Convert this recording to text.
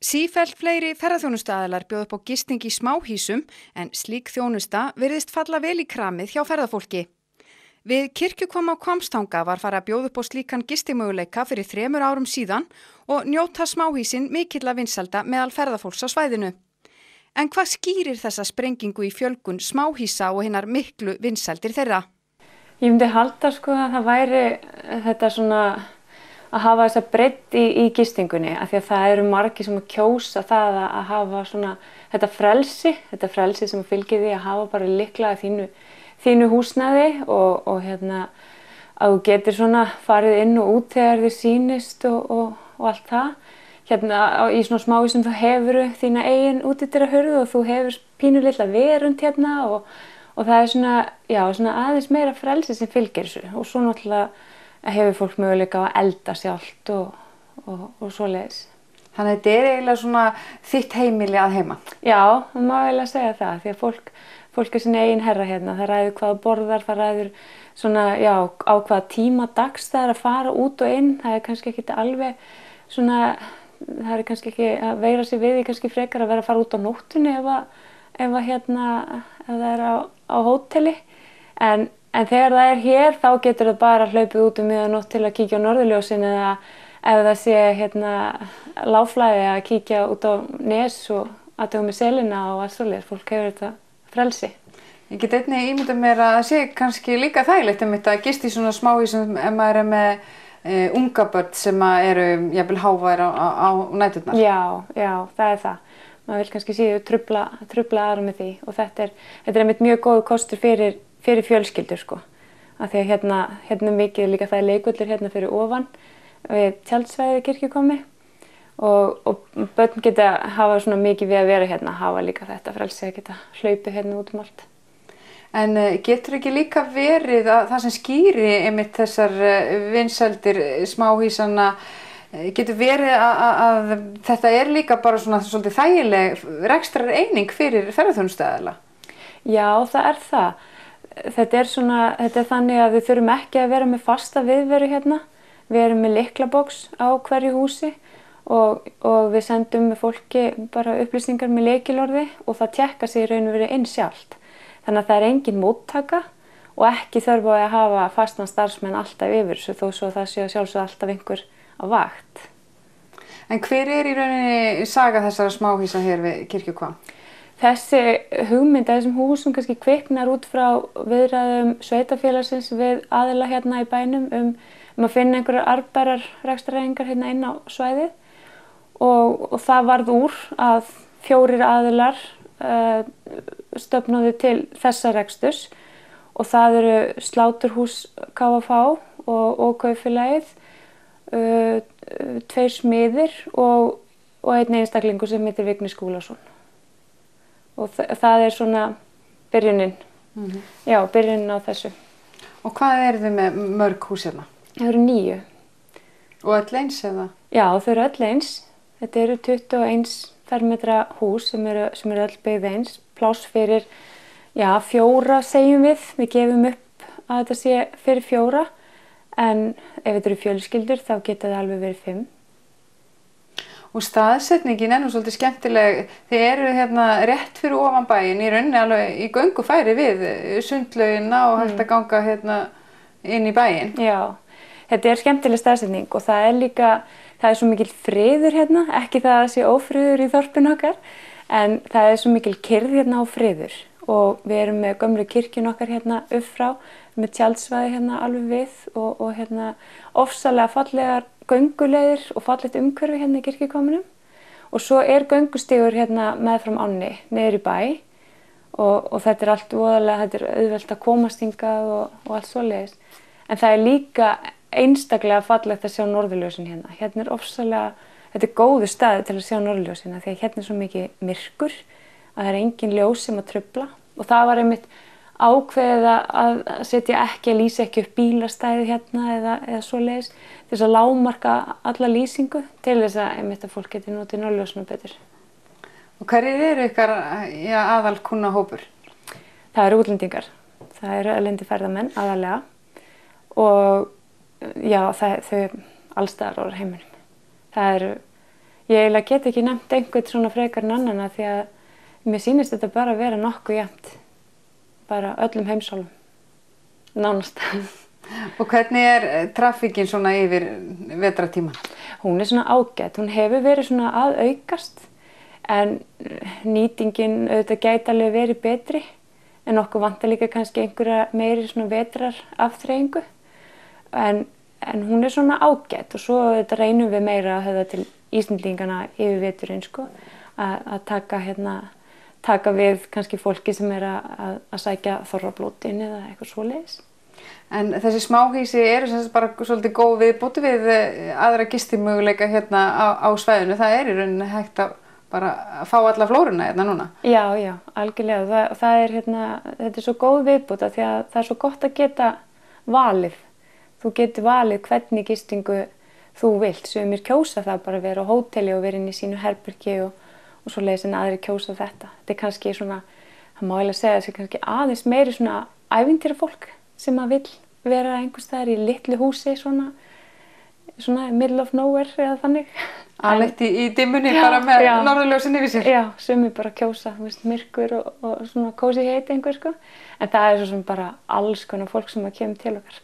Sífellt fleiri ferðaþjónustuaðilar bjóða upp á gisting í smáhýsum en slík þjónusta virðist falla vel í kramið hjá ferðafólki. Við Kirkjuhvamm á Hvammstanga var farið að bjóða upp á slíkan gistimöguleika fyrir 3 árum síðan og njóta smáhýsin mikilla vinsælda meðal ferðafólks á svæðinu. En hvað skýrir þessa sprengingu í fjölgun smáhýsa og hinnar miklu vinsældir þeirra? Ég myndi halda að það væri þetta svona að hafa þessa breidd í gistingunni af því að það eru margir sem að kjósa það að hafa svona þetta frelsi sem fylgir því að hafa bara lykla að þínu húsnæði og að þú getur svona farið inn og út þegar þér sýnist og allt það. Í svona smáhýsum þá hefurðu þína eigin útidyrahurð og þú hefur pínulitla verund og það er svona aðeins meira frelsi sem fylgir þessu og svo náttúrulega hefur fólk möguleika að elda sjálft og svoleiðis. Þannig að þetta er eiginlega svona þitt heimili að heiman? Já, það má eiginlega segja það því að fólk er sinni eigin herra hérna. Það ræður hvað borðar, það ræður svona, á hvaða tíma dags það er að fara út og inn. Það er kannski ekki alveg svona, það er kannski ekki að veira sig við því kannski frekar að vera að fara út á nóttunni ef það er á hóteli. En þegar það er hér þá getur það bara hlaupið út miðanótt til að kíkja á norðurljósin eða ef það sé lágflæði að kíkja út á nes og athuga með selina og allt svoleiðis. Fólk hefur þetta frelsi. Ég get einnig ímyndað mér að það sé kannski líka þægilegt að gista í svona smáhýsum ef maður er með unga börn sem eru jafnvel háværir á næturnar. Já, það er það. Maður vil kannski síður trufla aðra með því og þetta er einmitt mjög góður kostur fyrir fjölskyldur af því að hérna mikið líka það er leikvöllur fyrir ofan við tjaldsvæðið Kirkjuhvammi og börn geta hafa svona mikið við að vera hafa líka þetta frelsi að geta hlaupið út allt. En getur ekki líka verið að það sem skýri einmitt þessar vinsældir smáhýsanna getur verið að þetta er líka bara svona svolítið þægileg rekstrar eining fyrir ferðaþjónustuaðila? Já, það er það. Þetta er þannig að við þurfum ekki að vera með fasta viðveru hérna. Við erum með lyklabox á hverju húsi og við sendum fólki bara upplýsingar með lykilorði og það tékkar sig í raun og veru inn sjálft. Þannig að það er engin móttaka og ekki þörf á að hafa fastan starfsmenn alltaf yfir þó svo það sé sjálfsögðu alltaf einhver á vakt. En hver er í rauninni saga þessara smáhýsa hér við Kirkjuhvamm? Þessi hugmynd að þessum húsum kannski kviknar út frá viðræðum sveitarfélagsins við aðila hérna í bænum að finna einhverjar arðbærar rekstrareiningar hérna inn á svæðið og það varð úr að 4 aðilar stofnuðu til þessa reksturs og það eru Sláturhús KFH og Kaupfélagið, 2 smiðir og einn einstaklingur sem heitir Vigni Skúlason. Og það er svona byrjunin, byrjunin á þessu. Og hvað eru þið með mörg hús hérna? Það eru 9. Og öll eins eða? Já, þau eru öll eins. Þetta eru 21 fermetra hús sem eru öll byggð eins. Pláss fyrir, 4 segjum við. Við gefum upp að þetta sé fyrir 4. En ef þetta eru fjölskyldur þá geta það alveg verið 5. Og staðsetningin er nú svolítið skemmtileg. Þið eru hérna rétt fyrir ofan bæinn í rauninni alveg í göngufæri við sundlaugina og hægt að ganga hérna inn í bæinn. Já, þetta er skemmtileg staðsetning og það er svo mikil friður hérna, ekki það að sé ófriður í þorpinu okkar, en það er svo mikil kyrrð hérna á friður og við erum með gömlu kirkjuna okkar hérna upp frá, með tjaldsvæði hérna alveg við og hérna ofsalega fallegar gönguleiðir og fallegt umhverfi hérna í Kirkjuhvamminum og svo er göngustígur hérna meðfram ánni niður í bæ og þetta er allt voðalega, þetta er auðvelt að komast hingað og allt svoleiðis. En það er líka einstaklega fallegt að sjá norðurljósin hérna. Hérna er ofsalega, þetta er góður staður til að sjá norðurljósina því að hérna er svo mikið myrkur að það er engin ljós sem að trufla og það var einmitt ákveðið að setja ekki, að lýsa ekki upp bílastæði hérna eða svoleiðis til þess að lágmarka alla lýsingu til þess að fólk geti notið norðurljósinu betur. Og hverjir eru ykkar aðal kunnahópur? Það eru útlendingar. Það eru erlendir ferðamenn aðallega og þau alls staðar á heiminum. Það eru ég eiginlega get ekki nefnt einhvern svona frekar en annan því að mér sýnist þetta bara að vera nokkuð jafnt. Bara öllum heimsálfum. Nánast. Og hvernig traffíkin svona yfir vetrartíman? Hún svona ágætt. Hún hefur verið svona að aukast en nýtingin auðvitað gæti alveg verið betri en okkur vantar líka kannski einhverja meiri svona vetrar afþreyingu en hún svona ágætt og svo auðvitað reynum við meira að höfða til Íslendingana yfir veturinn sko að taka við kannski fólki sem að sækja þorrablótin eða eitthvað svoleiðis. En þessi smáhýsi eru sem sagt bara svolítið góð viðbót við aðra gistimöguleika hérna á svæðinu. Það í rauninni hægt að bara fá alla flóruna hérna núna. Já, algjörlega. Þetta svo góð viðbót því að það svo gott að geta valið. Þú getur valið hvernig gistingu þú vilt. Sumir kjósa það bara að vera á hóteli og vera inn í sínu herbergi og svoleiðis en aðrir kjósa þetta. Þetta kannski svona, það má eiginlega segja þessi kannski aðeins meiri svona ævintýrafólk sem að vill vera einhvers staðar í litlu húsi svona middle of nowhere eða þannig. Alveg í dimmunni bara með norðurljósin yfir sér. Já, sumir bara kjósa, myrkur og svona cozy heiti einhver sko. En það svo sem bara alls konar fólk sem að kemur til okkar.